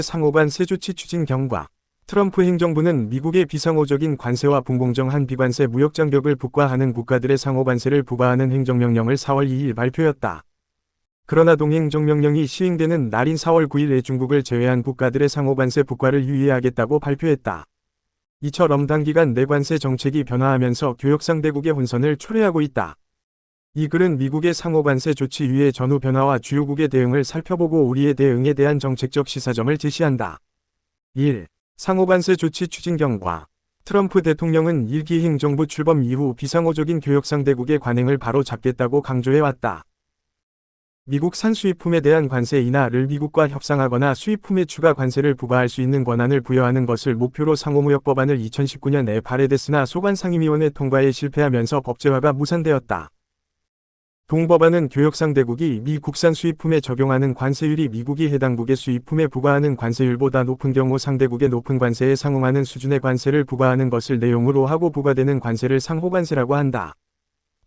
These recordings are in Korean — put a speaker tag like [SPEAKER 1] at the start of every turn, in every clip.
[SPEAKER 1] 상호관세 조치 추진 경과. 트럼프 행정부는 미국의 비상호적인 관세와 불공정한 비관세 무역 장벽을 북과하는 국가들의 상호관세를 부과하는 행정명령을 4월 2일 발표했다. 그러나 동행정명령이 시행되는 날인 4월 9일에 중국을 제외한 국가들의 상호관세 북과를 유예하겠다고 발표했다. 이처럼 단기간 내 관세 정책이 변화하면서 교역상대국의 혼선을 초래하고 있다. 이 글은 미국의 상호관세 조치 유예 전후 변화와 주요국의 대응을 살펴보고 우리의 대응에 대한 정책적 시사점을 제시한다. 1. 상호관세 조치 추진 경과. 트럼프 대통령은 1기 행정부 출범 이후 비상호적인 교역상대국의 관행을 바로 잡겠다고 강조해왔다. 미국산 수입품에 대한 관세 인하를 미국과 협상하거나 수입품에 추가 관세를 부과할 수 있는 권한을 부여하는 것을 목표로 상호무역법안을 2019년에 발의됐으나 소관상임위원회 통과에 실패하면서 법제화가 무산되었다. 동법안은 교역상대국이 미 국산 수입품에 적용하는 관세율이 미국이 해당국의 수입품에 부과하는 관세율보다 높은 경우 상대국의 높은 관세에 상응하는 수준의 관세를 부과하는 것을 내용으로 하고 부과되는 관세를 상호관세라고 한다.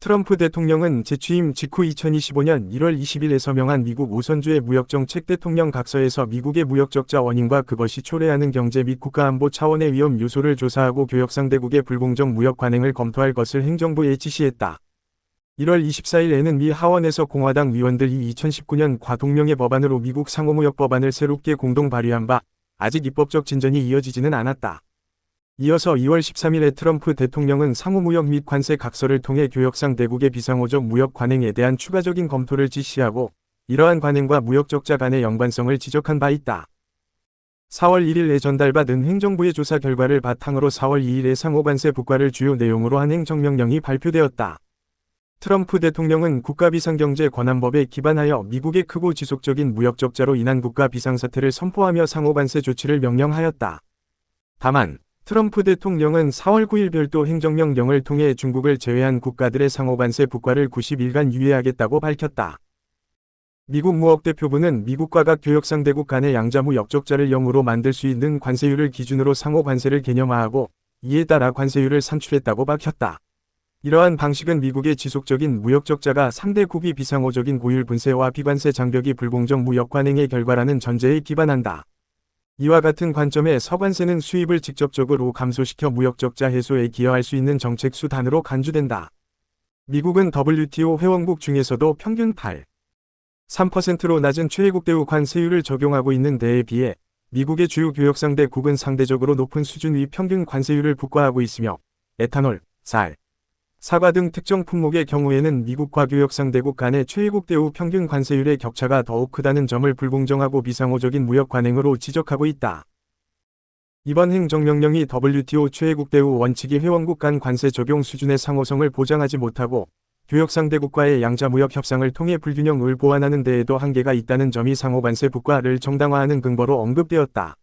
[SPEAKER 1] 트럼프 대통령은 재취임 직후 2025년 1월 20일에 서명한 미국 우선주의 무역정책 대통령 각서에서 미국의 무역적자 원인과 그것이 초래하는 경제 및 국가안보 차원의 위험 요소를 조사하고 교역상대국의 불공정 무역 관행을 검토할 것을 행정부에 지시했다. 1월 24일에는 미 하원에서 공화당 위원들이 2019년 과동명의 법안으로 미국 상호무역 법안을 새롭게 공동 발의한 바 아직 입법적 진전이 이어지지는 않았다. 이어서 2월 13일에 트럼프 대통령은 상호무역 및 관세 각서를 통해 교역상 대국의 비상호적 무역 관행에 대한 추가적인 검토를 지시하고 이러한 관행과 무역적자 간의 연관성을 지적한 바 있다. 4월 1일에 전달받은 행정부의 조사 결과를 바탕으로 4월 2일에 상호관세 북과를 주요 내용으로 한 행정명령이 발표되었다. 트럼프 대통령은 국가비상경제권한법에 기반하여 미국의 크고 지속적인 무역적자로 인한 국가 비상사태를 선포하며 상호관세 조치를 명령하였다. 다만 트럼프 대통령은 4월 9일 별도 행정명령을 통해 중국을 제외한 국가들의 상호관세 북과를 90일간 유예하겠다고 밝혔다. 미국 무역대표부는 미국과 각 교역상대국 간의 양자무역 적자를 0으로 만들 수 있는 관세율을 기준으로 상호관세를 개념화하고 이에 따라 관세율을 산출했다고 밝혔다. 이러한 방식은 미국의 지속적인 무역적자가 상대국이 비상호적인 고율 분세와 비관세 장벽이 불공정 무역 관행의 결과라는 전제에 기반한다. 이와 같은 관점에 서관세는 수입을 직접적으로 감소시켜 무역적자 해소에 기여할 수 있는 정책 수단으로 간주된다. 미국은 WTO 회원국 중에서도 평균 8.3%로 낮은 최애국 대우 관세율을 적용하고 있는 데에 비해 미국의 주요 교역상대국은 상대적으로 높은 수준 위 평균 관세율을 부과하고 있으며 에탄올, 쌀, 사과 등 특정 품목의 경우에는 미국과 교역상대국 간의 최애국 대우 평균 관세율의 격차가 더욱 크다는 점을 불공정하고 비상호적인 무역 관행으로 지적하고 있다. 이번 행정명령이 WTO 최애국 대우 원칙이 회원국 간 관세 적용 수준의 상호성을 보장하지 못하고 교역상대국과의 양자무역 협상을 통해 불균형을 보완하는 데에도 한계가 있다는 점이 상호관세 북과를 정당화하는 근거로 언급되었다.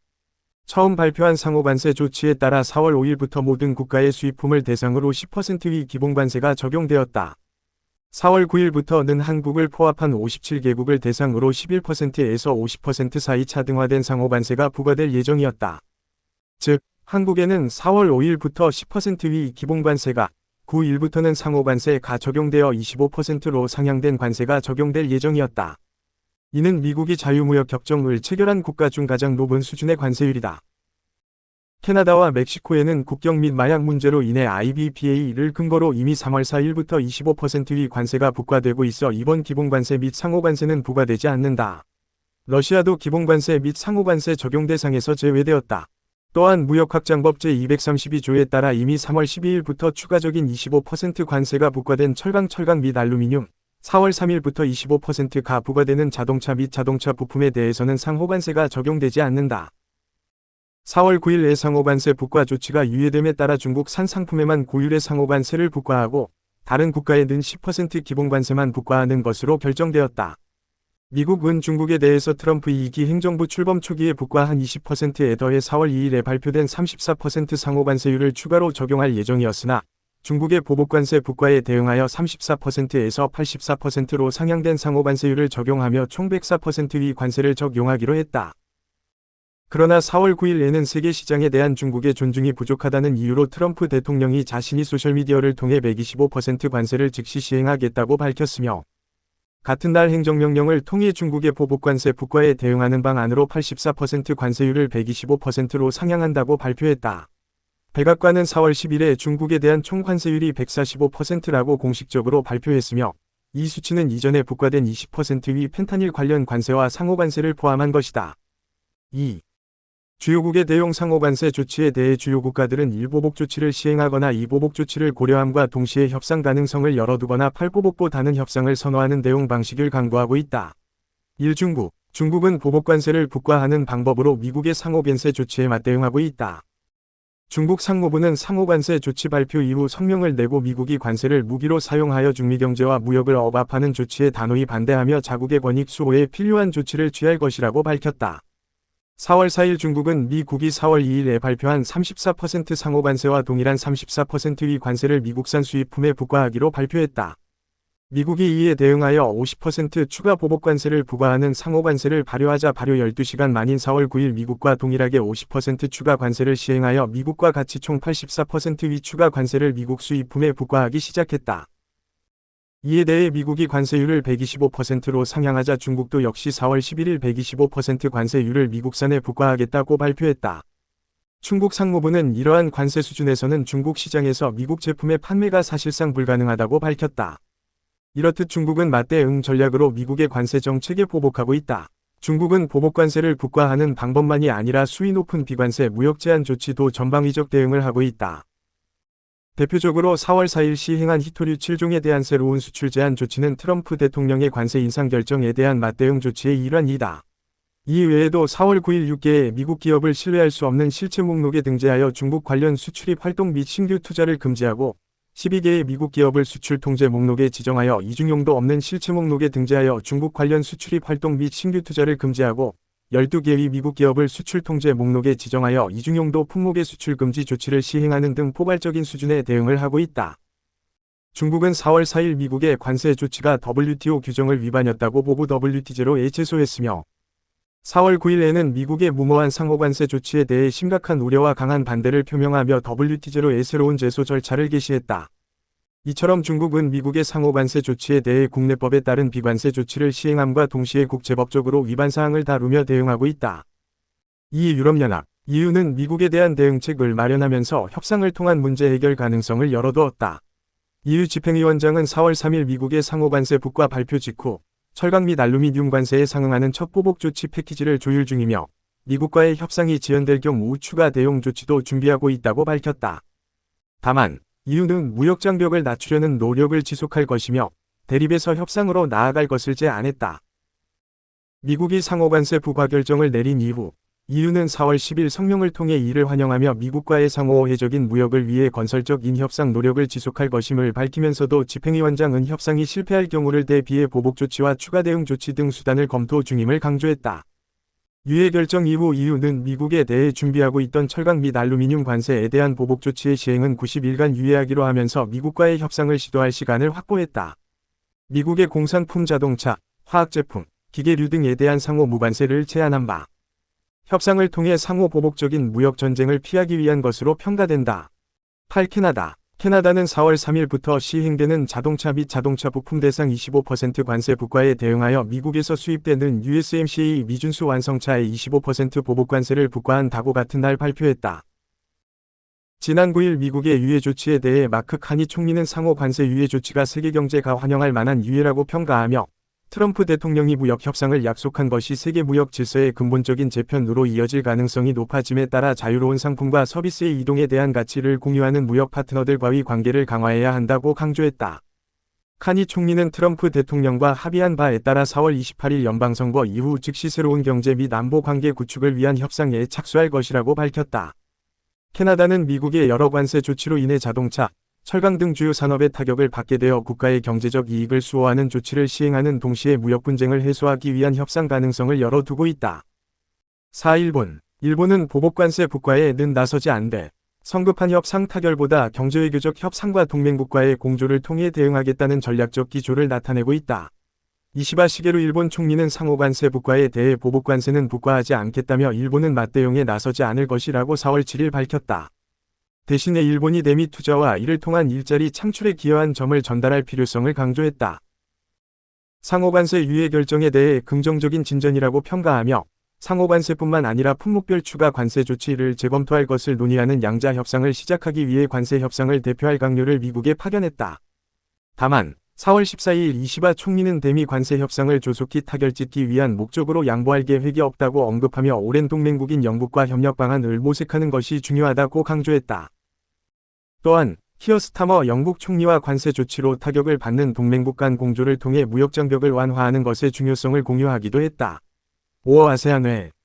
[SPEAKER 1] 처음 발표한 상호관세 조치에 따라 4월 5일부터 모든 국가의 수입품을 대상으로 10%의 기본관세가 적용되었다. 4월 9일부터는 한국을 포함한 57개국을 대상으로 11%에서 50% 사이 차등화된 상호관세가 부과될 예정이었다. 즉, 한국에는 4월 5일부터 10%의 기본관세가 9일부터는 상호관세가 적용되어 25%로 상향된 관세가 적용될 예정이었다. 이는 미국이 자유무역 협정을 체결한 국가 중 가장 높은 수준의 관세율이다. 캐나다와 멕시코에는 국경 및 마약 문제로 인해 IBPA를 근거로 이미 3월 4일부터 25%의 관세가 부과되고 있어 이번 기본관세 및 상호관세는 부과되지 않는다. 러시아도 기본관세 및 상호관세 적용 대상에서 제외되었다. 또한 무역확장법 제232조에 따라 이미 3월 12일부터 추가적인 25% 관세가 부과된 철강 및 알루미늄, 4월 3일부터 25%가 부과되는 자동차 및 자동차 부품에 대해서는 상호관세가 적용되지 않는다. 4월 9일에 상호관세 북과 조치가 유예됨에 따라 중국산 상품에만 고율의 상호관세를 북과하고 다른 국가에는 10% 기본관세만 북과하는 것으로 결정되었다. 미국은 중국에 대해서 트럼프 2기 행정부 출범 초기에 북과한 20%에 더해 4월 2일에 발표된 34% 상호관세율을 추가로 적용할 예정이었으나 중국의 보복관세 북과에 대응하여 34%에서 84%로 상향된 상호관세율을 적용하며 총 104%의 관세를 적용하기로 했다. 그러나 4월 9일에는 세계 시장에 대한 중국의 존중이 부족하다는 이유로 트럼프 대통령이 자신이 소셜미디어를 통해 125% 관세를 즉시 시행하겠다고 밝혔으며 같은 날 행정명령을 통해 중국의 보복관세 부과에 대응하는 방안으로 84% 관세율을 125%로 상향한다고 발표했다. 백악관은 4월 10일에 중국에 대한 총 관세율이 145%라고 공식적으로 발표했으며 이 수치는 이전에 부과된 20%의 펜타닐 관련 관세와 상호관세를 포함한 것이다. 2. 주요국의 대용 상호관세 조치에 대해 주요 국가들은 1보복 조치를 시행하거나 2보복 조치를 고려함과 동시에 협상 가능성을 열어두거나 8보복보다는 협상을 선호하는 대응 방식을 강구하고 있다. 1. 중국은 보복관세를 부과하는 방법으로 미국의 상호변세 조치에 맞대응하고 있다. 중국 상무부는 상호관세 조치 발표 이후 성명을 내고 미국이 관세를 무기로 사용하여 중미 경제와 무역을 억압하는 조치에 단호히 반대하며 자국의 권익 수호에 필요한 조치를 취할 것이라고 밝혔다. 4월 4일 중국은 미국이 4월 2일에 발표한 34% 상호관세와 동일한 34%의 관세를 미국산 수입품에 부과하기로 발표했다. 미국이 이에 대응하여 50% 추가 보복관세를 부과하는 상호관세를 발효하자 발효 12시간 만인 4월 9일 미국과 동일하게 50% 추가 관세를 시행하여 미국과 같이 총 84%의 추가 관세를 미국 수입품에 부과하기 시작했다. 이에 대해 미국이 관세율을 125%로 상향하자 중국도 역시 4월 11일 125% 관세율을 미국산에 부과하겠다고 발표했다. 중국 상무부는 이러한 관세 수준에서는 중국 시장에서 미국 제품의 판매가 사실상 불가능하다고 밝혔다. 이렇듯 중국은 맞대응 전략으로 미국의 관세 정책에 보복하고 있다. 중국은 보복관세를 부과하는 방법만이 아니라 수위 높은 비관세 무역 제한 조치도 전방위적 대응을 하고 있다. 대표적으로 4월 4일 시행한 히토류 7종에 대한 새로운 수출 제한 조치는 트럼프 대통령의 관세 인상 결정에 대한 맞대응 조치의 일환이다. 이 외에도 4월 9일 6개의 미국 기업을 신뢰할 수 없는 실체 목록에 등재하여 중국 관련 수출입 활동 및 신규 투자를 금지하고 12개의 미국 기업을 수출 통제 목록에 지정하여 이중용도 없는 실체 목록에 등재하여 중국 관련 수출입 활동 및 신규 투자를 금지하고 12개의 미국 기업을 수출 통제 목록에 지정하여 이중용도 품목의 수출 금지 조치를 시행하는 등 포괄적인 수준의 대응을 하고 있다. 중국은 4월 4일 미국의 관세 조치가 WTO 규정을 위반이었다고 보고 WT제로에 제소했으며 4월 9일에는 미국의 무모한 상호관세 조치에 대해 심각한 우려와 강한 반대를 표명하며 WT제로의 새로운 제소 절차를 개시했다. 이처럼 중국은 미국의 상호관세 조치에 대해 국내법에 따른 비관세 조치를 시행함과 동시에 국제법적으로 위반사항을 다루며 대응하고 있다. 이 유럽연합, EU는 미국에 대한 대응책을 마련하면서 협상을 통한 문제 해결 가능성을 열어두었다. EU 집행위원장은 4월 3일 미국의 상호관세 부과 발표 직후 철강 및 알루미늄 관세에 상응하는 첫 보복 조치 패키지를 조율 중이며 미국과의 협상이 지연될 경우 추가 대응 조치도 준비하고 있다고 밝혔다. 다만 EU는 무역 장벽을 낮추려는 노력을 지속할 것이며 대립에서 협상으로 나아갈 것을 제안했다. 미국이 상호관세 부과 결정을 내린 이후 EU는 4월 10일 성명을 통해 이를 환영하며 미국과의 상호회적인 무역을 위해 건설적인 협상 노력을 지속할 것임을 밝히면서도 집행위원장은 협상이 실패할 경우를 대비해 보복 조치와 추가 대응 조치 등 수단을 검토 중임을 강조했다. 유예 결정 이후 EU는 미국에 대해 준비하고 있던 철강 및 알루미늄 관세에 대한 보복 조치의 시행은 90일간 유예하기로 하면서 미국과의 협상을 시도할 시간을 확보했다. 미국의 공산품 자동차, 화학제품, 기계류 등에 대한 상호 무관세를 제한한 바 협상을 통해 상호 보복적인 무역 전쟁을 피하기 위한 것으로 평가된다. 8. 캐나다는 4월 3일부터 시행되는 자동차 및 자동차 부품 대상 25% 관세 부과에 대응하여 미국에서 수입되는 USMCA 미준수 완성차에 25% 보복 관세를 부과한다고 같은 날 발표했다. 지난 9일 미국의 유예 조치에 대해 마크 카니 총리는 상호 관세 유예 조치가 세계 경제가 환영할 만한 유예라고 평가하며 트럼프 대통령이 무역 협상을 약속한 것이 세계 무역 질서의 근본적인 재편으로 이어질 가능성이 높아짐에 따라 자유로운 상품과 서비스의 이동에 대한 가치를 공유하는 무역 파트너들과의 관계를 강화해야 한다고 강조했다. 카니 총리는 트럼프 대통령과 합의한 바에 따라 4월 28일 연방선거 이후 즉시 새로운 경제 및 안보 관계 구축을 위한 협상에 착수할 것이라고 밝혔다. 캐나다는 미국의 여러 관세 조치로 인해 자동차, 철강 등 주요 산업에 타격을 받게 되어 국가의 경제적 이익을 수호하는 조치를 시행하는 동시에 무역 분쟁을 해소하기 위한 협상 가능성을 열어두고 있다. 4. 일본은 보복관세 부과에는 나서지 않되 성급한 협상 타결보다 경제외교적 협상과 동맹국과의 공조를 통해 대응하겠다는 전략적 기조를 나타내고 있다. 이시바 시게루 일본 총리는 상호관세 부과에 대해 보복관세는 부과하지 않겠다며 일본은 맞대응에 나서지 않을 것이라고 4월 7일 밝혔다. 대신에 일본이 대미 투자와 이를 통한 일자리 창출에 기여한 점을 전달할 필요성을 강조했다. 상호관세 유예 결정에 대해 긍정적인 진전이라고 평가하며 상호관세뿐만 아니라 품목별 추가 관세 조치를 재검토할 것을 논의하는 양자 협상을 시작하기 위해 관세 협상을 대표할 강요를 미국에 파견했다. 다만 4월 14일 이시바 총리는 대미 관세 협상을 조속히 타결짓기 위한 목적으로 양보할 계획이 없다고 언급하며 오랜 동맹국인 영국과 협력 방안을 모색하는 것이 중요하다고 강조했다. 또한 키어 스타머 영국 총리와 관세 조치로 타격을 받는 동맹국 간 공조를 통해 무역 장벽을 완화하는 것의 중요성을 공유하기도 했다. 5월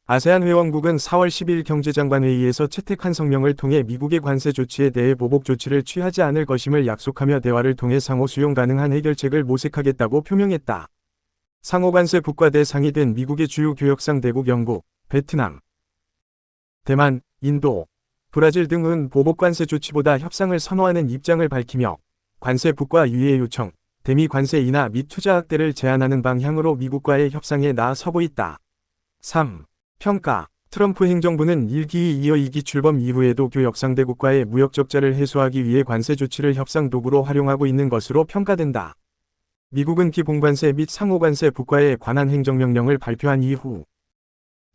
[SPEAKER 1] 아세안 회원국은 4월 10일 경제장관회의에서 채택한 성명을 통해 미국의 관세 조치에 대해 보복 조치를 취하지 않을 것임을 약속하며 대화를 통해 상호 수용 가능한 해결책을 모색하겠다고 표명했다. 상호관세 국가대 상의된 미국의 주요 교역상 대국 영국, 베트남, 대만, 인도, 브라질 등은 보복관세 조치보다 협상을 선호하는 입장을 밝히며 관세 국가 유예 요청, 대미 관세 인하 및 투자 확대를 제한하는 방향으로 미국과의 협상에 나서고 있다. 3. 평가. 트럼프 행정부는 1기 이어 2기 출범 이후에도 교역상대국과의 무역 적자를 해소하기 위해 관세 조치를 협상 도구로 활용하고 있는 것으로 평가된다. 미국은 기본관세 및 상호관세 국가에 관한 행정명령을 발표한 이후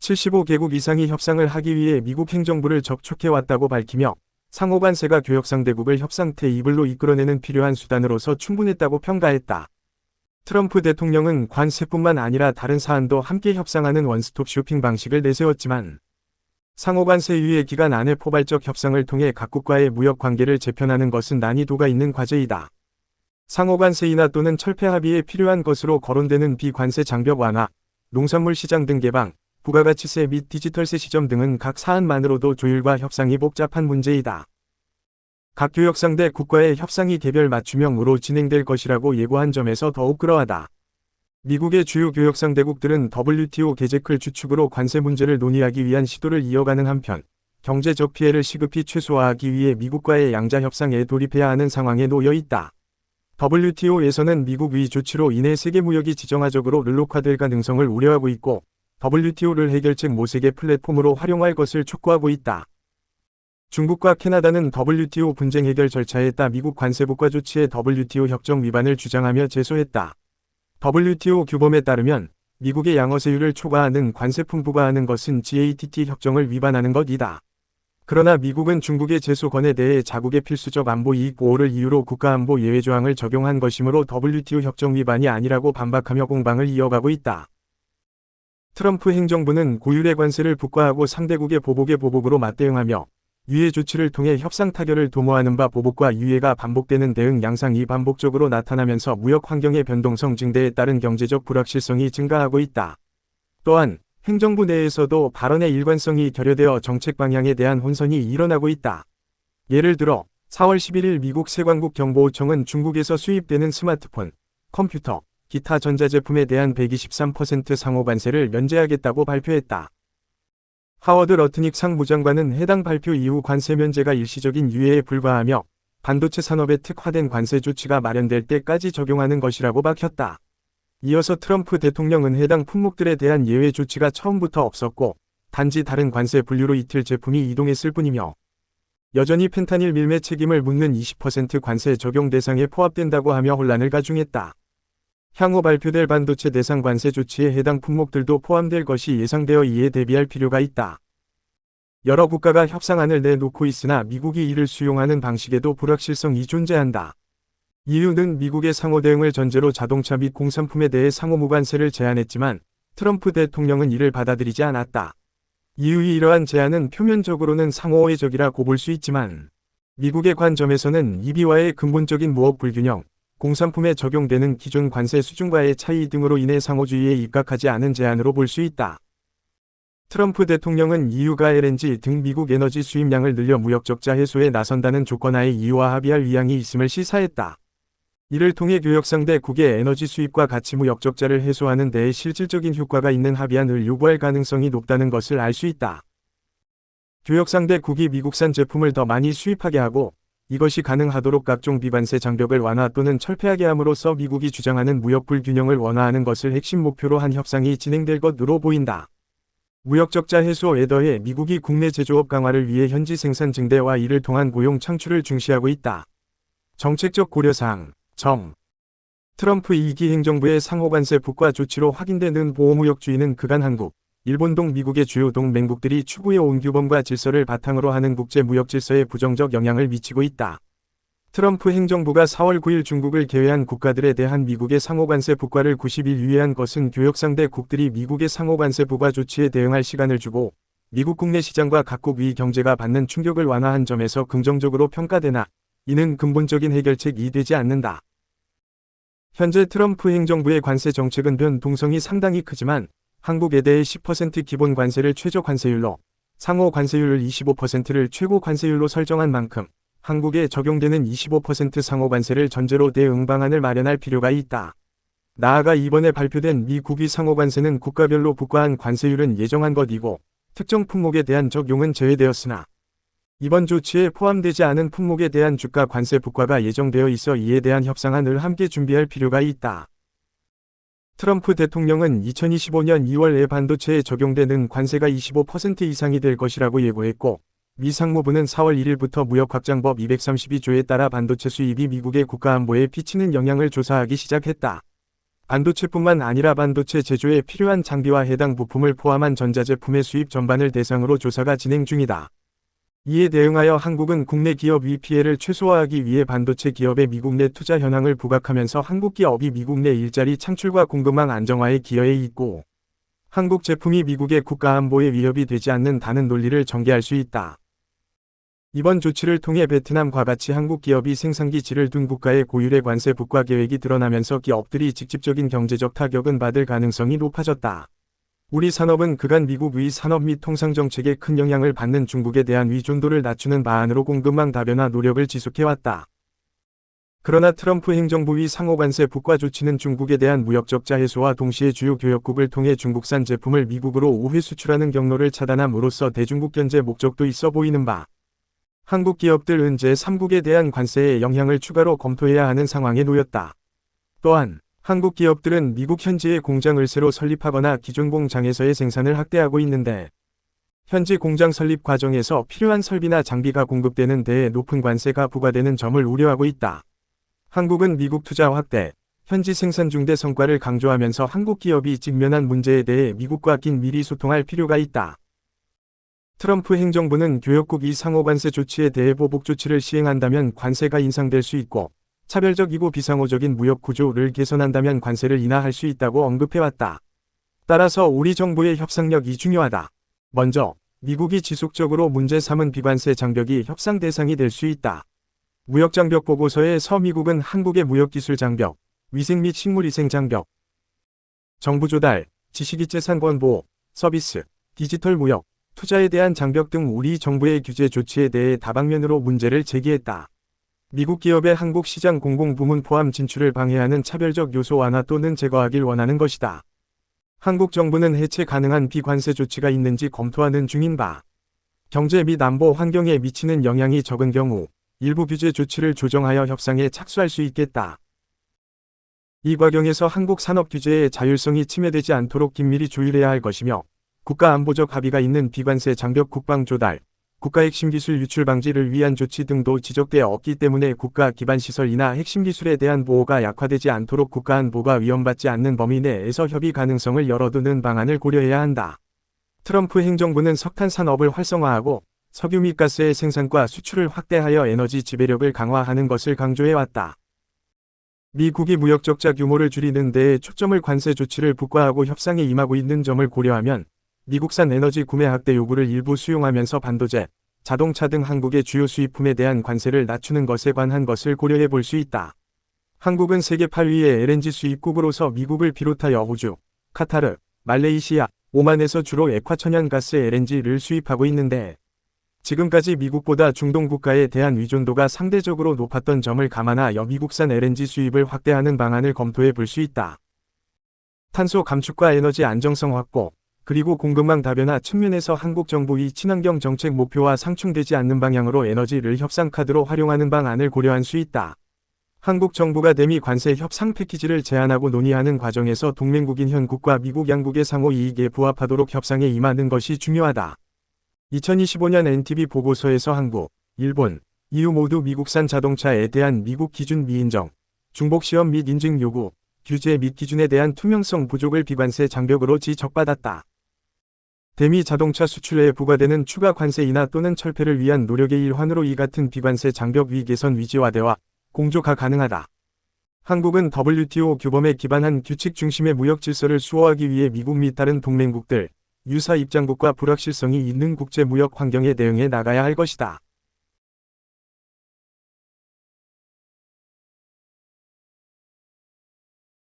[SPEAKER 1] 75개국 이상이 협상을 하기 위해 미국 행정부를 접촉해왔다고 밝히며 상호관세가 교역상대국을 협상 테이블로 이끌어내는 필요한 수단으로서 충분했다고 평가했다. 트럼프 대통령은 관세뿐만 아니라 다른 사안도 함께 협상하는 원스톱 쇼핑 방식을 내세웠지만 상호관세 유예 기간 안에 포괄적 협상을 통해 각국과의 무역 관계를 재편하는 것은 난이도가 있는 과제이다. 상호관세 인하 또는 철폐 합의에 필요한 것으로 거론되는 비관세 장벽 완화, 농산물 시장 등 개방, 부가가치세 및 디지털세 시점 등은 각 사안만으로도 조율과 협상이 복잡한 문제이다. 각 교역상대 국가의 협상이 개별 맞춤형으로 진행될 것이라고 예고한 점에서 더욱 그러하다. 미국의 주요 교역상대국들은 WTO 개제클 주축으로 관세 문제를 논의하기 위한 시도를 이어가는 한편 경제적 피해를 시급히 최소화하기 위해 미국과의 양자 협상에 돌입해야 하는 상황에 놓여 있다. WTO에서는 미국 위 조치로 인해 세계 무역이 지정학적으로 르록화될 가능성을 우려하고 있고 WTO를 해결책 모색의 플랫폼으로 활용할 것을 촉구하고 있다. 중국과 캐나다는 WTO 분쟁 해결 절차에 따라 미국 관세 복과 조치의 WTO 협정 위반을 주장하며 제소했다. WTO 규범에 따르면 미국의 양어세율을 초과하는 관세품 부과하는 것은 GATT 협정을 위반하는 것이다. 그러나 미국은 중국의 제소 건에 대해 자국의 필수적 안보 이익 보호를 이유로 국가안보 예외 조항을 적용한 것이므로 WTO 협정 위반이 아니라고 반박하며 공방을 이어가고 있다. 트럼프 행정부는 고율의 관세를 부과하고 상대국의 보복에 보복으로 맞대응하며 유예 조치를 통해 협상 타결을 도모하는 바 보복과 유예가 반복되는 대응 양상이 반복적으로 나타나면서 무역 환경의 변동성 증대에 따른 경제적 불확실성이 증가하고 있다. 또한 행정부 내에서도 발언의 일관성이 결여되어 정책 방향에 대한 혼선이 일어나고 있다. 예를 들어 4월 11일 미국 세관국 정보청은 중국에서 수입되는 스마트폰, 컴퓨터, 기타 전자제품에 대한 123% 상호관세를 면제하겠다고 발표했다. 하워드 러트닉 상무장관은 해당 발표 이후 관세 면제가 일시적인 유예에 불과하며 반도체 산업에 특화된 관세 조치가 마련될 때까지 적용하는 것이라고 밝혔다. 이어서 트럼프 대통령은 해당 품목들에 대한 예외 조치가 처음부터 없었고 단지 다른 관세 분류로 이틀 제품이 이동했을 뿐이며 여전히 펜타닐 밀매 책임을 묻는 20% 관세 적용 대상에 포함된다고 하며 혼란을 가중했다. 향후 발표될 반도체 대상 관세 조치에 해당 품목들도 포함될 것이 예상되어 이에 대비할 필요가 있다. 여러 국가가 협상안을 내놓고 있으나 미국이 이를 수용하는 방식에도 불확실성이 존재한다. EU는 미국의 상호 대응을 전제로 자동차 및 공산품에 대해 상호 무관세를 제안했지만 트럼프 대통령은 이를 받아들이지 않았다. EU의 이러한 제안은 표면적으로는 상호애적이라고 볼 수 있지만 미국의 관점에서는 EB와의 근본적인 무역 불균형, 공산품에 적용되는 기존 관세 수준과의 차이 등으로 인해 상호주의에 입각하지 않은 제안으로 볼 수 있다. 트럼프 대통령은 EU가 LNG 등 미국 에너지 수입량을 늘려 무역 적자 해소에 나선다는 조건하에 EU와 합의할 의향이 있음을 시사했다. 이를 통해 교역상대국의 에너지 수입과 같이 무역 적자를 해소하는 데에 실질적인 효과가 있는 합의안을 요구할 가능성이 높다는 것을 알 수 있다. 교역상대국이 미국산 제품을 더 많이 수입하게 하고 이것이 가능하도록 각종 비관세 장벽을 완화 또는 철폐하게 함으로써 미국이 주장하는 무역 불균형을 완화하는 것을 핵심 목표로 한 협상이 진행될 것으로 보인다. 무역 적자 해소에 더해 미국이 국내 제조업 강화를 위해 현지 생산 증대와 이를 통한 고용 창출을 중시하고 있다. 정책적 고려사항, 정. 트럼프 2기 행정부의 상호관세 북과 조치로 확인되는 보호무역주의는 그간 한국, 일본 등 미국의 주요 동맹국들이 추구해온 규범과 질서를 바탕으로 하는 국제무역 질서에 부정적 영향을 미치고 있다. 트럼프 행정부가 4월 9일 중국을 제외한 국가들에 대한 미국의 상호관세 부과를 90일 유예한 것은 교역 상대 국들이 미국의 상호관세 부과 조치에 대응할 시간을 주고 미국 국내 시장과 각국의 경제가 받는 충격을 완화한 점에서 긍정적으로 평가되나 이는 근본적인 해결책이 되지 않는다. 현재 트럼프 행정부의 관세 정책은 변동성이 상당히 크지만 한국에 대해 10% 기본 관세를 최저 관세율로 상호 관세율 25%를 최고 관세율로 설정한 만큼 한국에 적용되는 25% 상호 관세를 전제로 대응 방안을 마련할 필요가 있다. 나아가 이번에 발표된 미국의 상호 관세는 국가별로 부과한 관세율은 예정한 것이고 특정 품목에 대한 적용은 제외되었으나 이번 조치에 포함되지 않은 품목에 대한 주가 관세 부과가 예정되어 있어 이에 대한 협상안을 함께 준비할 필요가 있다. 트럼프 대통령은 2025년 2월에 반도체에 적용되는 관세가 25% 이상이 될 것이라고 예고했고 미 상무부는 4월 1일부터 무역확장법 232조에 따라 반도체 수입이 미국의 국가안보에 끼치는 영향을 조사하기 시작했다. 반도체뿐만 아니라 반도체 제조에 필요한 장비와 해당 부품을 포함한 전자제품의 수입 전반을 대상으로 조사가 진행 중이다. 이에 대응하여 한국은 국내 기업의 피해를 최소화하기 위해 반도체 기업의 미국 내 투자 현황을 부각하면서 한국 기업이 미국 내 일자리 창출과 공급망 안정화에 기여해 있고 한국 제품이 미국의 국가안보에 위협이 되지 않는다는 논리를 전개할 수 있다. 이번 조치를 통해 베트남과 같이 한국 기업이 생산기 질을 둔 국가의 고율의 관세 부과 계획이 드러나면서 기업들이 직접적인 경제적 타격은 받을 가능성이 높아졌다. 우리 산업은 그간 미국의 산업 및 통상정책에 큰 영향을 받는 중국에 대한 의존도를 낮추는 방안으로 공급망 다변화 노력을 지속해왔다. 그러나 트럼프 행정부의 상호관세 부과 조치는 중국에 대한 무역 적자 해소와 동시에 주요 교역국을 통해 중국산 제품을 미국으로 우회 수출하는 경로를 차단함으로써 대중국 견제 목적도 있어 보이는 바 한국 기업들은 제3국에 대한 관세의 영향을 추가로 검토해야 하는 상황에 놓였다. 또한 한국 기업들은 미국 현지에 공장을 새로 설립하거나 기존 공장에서의 생산을 확대하고 있는데 현지 공장 설립 과정에서 필요한 설비나 장비가 공급되는 데에 높은 관세가 부과되는 점을 우려하고 있다. 한국은 미국 투자 확대, 현지 생산 중대 성과를 강조하면서 한국 기업이 직면한 문제에 대해 미국과 긴밀히 소통할 필요가 있다. 트럼프 행정부는 교역국이 상호관세 조치에 대해 보복 조치를 시행한다면 관세가 인상될 수 있고 차별적이고 비상호적인 무역 구조를 개선한다면 관세를 인하할 수 있다고 언급해왔다. 따라서 우리 정부의 협상력이 중요하다. 먼저 미국이 지속적으로 문제 삼은 비관세 장벽이 협상 대상이 될 수 있다. 무역장벽 보고서에서 미국은 한국의 무역기술 장벽, 위생 및 식물위생 장벽, 정부 조달, 지식이재산권 보호, 서비스, 디지털 무역, 투자에 대한 장벽 등 우리 정부의 규제 조치에 대해 다방면으로 문제를 제기했다. 미국 기업의 한국 시장 공공부문 포함 진출을 방해하는 차별적 요소 완화 또는 제거하길 원하는 것이다. 한국 정부는 해체 가능한 비관세 조치가 있는지 검토하는 중인 바, 경제 및 안보 환경에 미치는 영향이 적은 경우 일부 규제 조치를 조정하여 협상에 착수할 수 있겠다. 이 과정에서 한국 산업 규제의 자율성이 침해되지 않도록 긴밀히 조율해야 할 것이며 국가안보적 합의가 있는 비관세 장벽 국방 조달, 국가 핵심 기술 유출 방지를 위한 조치 등도 지적되어 없기 때문에 국가 기반 시설이나 핵심 기술에 대한 보호가 약화되지 않도록 국가안보가 위험받지 않는 범위 내에서 협의 가능성을 열어두는 방안을 고려해야 한다. 트럼프 행정부는 석탄 산업을 활성화하고 석유 및 가스의 생산과 수출을 확대하여 에너지 지배력을 강화하는 것을 강조해왔다. 미국이 무역 적자 규모를 줄이는 데에 초점을 관세 조치를 부과하고 협상에 임하고 있는 점을 고려하면 미국산 에너지 구매 확대 요구를 일부 수용하면서 반도체, 자동차 등 한국의 주요 수입품에 대한 관세를 낮추는 것에 관한 것을 고려해 볼 수 있다. 한국은 세계 8위의 LNG 수입국으로서 미국을 비롯하여 호주, 카타르, 말레이시아, 오만에서 주로 액화천연가스 LNG를 수입하고 있는데 지금까지 미국보다 중동 국가에 대한 의존도가 상대적으로 높았던 점을 감안하여 미국산 LNG 수입을 확대하는 방안을 검토해 볼 수 있다. 탄소 감축과 에너지 안정성 확보, 그리고 공급망 다변화 측면에서 한국 정부의 친환경 정책 목표와 상충되지 않는 방향으로 에너지를 협상 카드로 활용하는 방안을 고려할 수 있다. 한국 정부가 대미 관세 협상 패키지를 제안하고 논의하는 과정에서 동맹국인 현국과 미국 양국의 상호 이익에 부합하도록 협상에 임하는 것이 중요하다. 2025년 NTV 보고서에서 한국, 일본, EU 모두 미국산 자동차에 대한 미국 기준 미인정, 중복시험 및 인증 요구, 규제 및 기준에 대한 투명성 부족을 비관세 장벽으로 지적받았다. 대미 자동차 수출에 부과되는 추가 관세이나 또는 철폐를 위한 노력의 일환으로 이 같은 비관세 장벽 위 개선 위지화대와 공조가 가능하다. 한국은 WTO 규범에 기반한 규칙 중심의 무역 질서를 수호하기 위해 미국 및 다른 동맹국들, 유사 입장국과 불확실성이 있는 국제 무역 환경에 대응해 나가야 할 것이다.